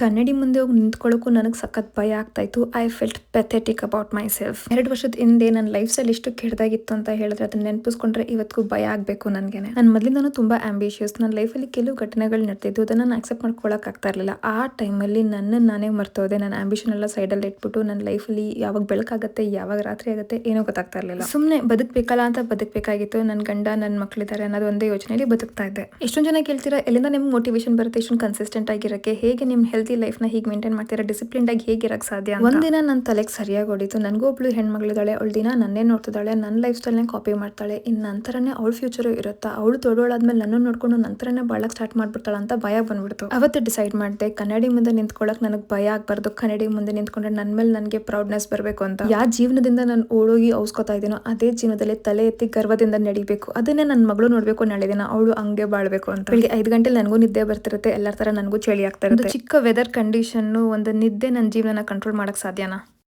ಕನ್ನಡಿ ಮುಂದೆ ಹೋಗಿ ನಿಂತ್ಕೊಳ್ಳೋಕ್ಕೂ ನನಗೆ ಸಖತ್ ಭಯ ಆಗ್ತಾಯಿತ್ತು. I felt pathetic about my self. 2 ವರ್ಷದ ಹಿಂದೆ ನನ್ನ ಲೈಫ್ ಸ್ಟೈಲ್ ಎಷ್ಟು ಕೆಟ್ಟದಾಗಿತ್ತು ಅಂತ ಹೇಳಿದ್ರೆ ಅದನ್ನ ನೆನಪಿಸ್ಕೊಂಡ್ರೆ ಇವತ್ತಿಗೂ ಭಯ ಆಗಬೇಕು ನನಗೇನೆ. ನಾನು ಮೊದಲಿಂದನೂ ತುಂಬ ಆಂಬಿಷಿಯಸ್. ನನ್ನ ಲೈಫಲ್ಲಿ ಕೆಲವು ಘಟನೆಗಳು ನಡೆದಿದ್ದು ಅದನ್ನು ನಾನು ಅಕ್ಸೆಪ್ಟ್ ಮಾಡ್ಕೊಳಕ್ ಆಗ್ತಾ ಇರಲಿಲ್ಲ. ಆ ಟೈಮಲ್ಲಿ ನನ್ನನ್ನು ನಾನೇ ಮರ್ತೋದೆ. ನನ್ನ ಆಂಬಿಷನ್ ಎಲ್ಲ ಸೈಡಲ್ಲಿ ಇಟ್ಬಿಟ್ಟು ನನ್ನ ಲೈಫಲ್ಲಿ ಯಾವಾಗ ಬೆಳಕಾಗುತ್ತೆ ಯಾವಾಗ ರಾತ್ರಿ ಆಗುತ್ತೆ ಏನೋ ಗೊತ್ತಾಗ್ತಾ ಇರಲಿಲ್ಲ. ಸುಮ್ಮನೆ ಬದುಕಬೇಕಲ್ಲ ಅಂತ ಬದುಕಬೇಕಾಗಿತ್ತು. ನನ್ನ ಗಂಡ ನನ್ನ ಮಕ್ಕಳಿದ್ದಾರೆ ಅನ್ನೋದು ಒಂದೇ ಯೋಚನೆಯಲ್ಲಿ ಬದುಕ್ತಾ ಇದ್ದೆ. ಎಷ್ಟೊಂದು ಜನ ಕೇಳ್ತೀರಾ ಎಲ್ಲಿಂದ ನಿಮ್ಗೆ ಮೋಟಿವೇಶನ್ ಬರುತ್ತೆ ಇಷ್ಟೊಂದು ಕನ್ಸಿಸ್ಟೆಂಟ್ ಆಗಿರೋಕ್ಕೆ, ಹೇಗೆ ನಿಮ್ಮ ಹೆಲ್ತಿ ಲೈಫ್ನ ಹೀಗೆ ಮೇಂಟೈನ್ ಮಾಡ್ತೀರಾ, ಡಿಸಿಪ್ಲಿನ್ ಆಗಿ ಹೇಗೆ ಇರಕ್ಕೆ ಸಾಧ್ಯ ಅಂತ. ಒಂದಿನ ನನ್ನ ತಲೆಗೆ ಸರಿಯಾಗಿ ಹೊಡಿತು. ನನಗೂ ಒಬ್ಳು ಹೆಣ್ಮಗಳಿದ್ದಾಳೆ, ಅವಳು ದಿನ ನನ್ನೇ ನೋಡ್ತಿದ್ದಾಳೆ, ನನ್ನ ಲೈಫ್ ಸ್ಟೈಲ್ನೇ ಕಾಪಿ ಮಾಡ್ತಾಳೆ, ಇನ್ನು ನಂತರನೇ ಅವಳ ಫ್ಯೂಚರು ಇರುತ್ತಾ, ಅವಳು ದೊಡ್ಡವಳಾದ್ಮೇಲೆ ನನ್ನ ನೋಡ್ಕೊಂಡು ನಂತರನೇ ಬಾಳಕ್ಕೆ ಸ್ಟಾರ್ಟ್ ಮಾಡ್ಬಿಡ್ತಾಳ ಅಂತ ಭಯ ಬಂದ್ಬಿಡ್ತು. ಅವತ್ತು ಡಿಸೈಡ್ ಮಾಡಿದೆ ಕನ್ನಡಿ ಮುಂದೆ ನಿಂತ್ಕೊಳ್ಳೋಕೆ ನನಗೆ ಭಯ ಆಗಬಾರ್ದು. ಕನ್ನಡಿ ಮುಂದೆ ನಿಂತ್ಕೊಂಡ್ರೆ ನನ್ನ ಮೇಲೆ ನನಗೆ ಪ್ರೌಡ್ನೆಸ್ ಬರಬೇಕು ಅಂತ. ಯಾವ ಜೀವನದಿಂದ ನಾನು ಓಡೋಗಿ ಔಸ್ಕೊತಾ ಇದ್ದೀನೋ ಅದೇ ಜೀವನದಲ್ಲಿ ತಲೆ ಎತ್ತಿ ಗರ್ವದಿಂದ ನಡಿಬೇಕು. ಅದನ್ನೇ ನನ್ನ ಮಗಳು ನೋಡ್ಬೇಕು ನಾಳೆ ದಿನ, ಅವಳು ಹಂಗೆ ಬಾಳ್ಬೇಕು ಅಂತ. ಬೆಳಿಗ್ಗೆ 5 ಗಂಟೆಲಿ ನನಗೂ ನಿದ್ದೆ ಬರ್ತಿರುತ್ತೆ, ಎಲ್ಲರ ತರ ನನಗೂ ಚಳಿ ಆಗ್ತಾ ಇರುತ್ತೆ. ಚಿಕ್ಕ ವೆದರ್ ಕಂಡೀಷನ್ ಒಂದು ನಿದ್ದೆ ನನ್ನ ಜೀವನ ಕಂಟ್ರೋಲ್ ಮಾಡಕ್ ಸಾಧ್ಯನಾ?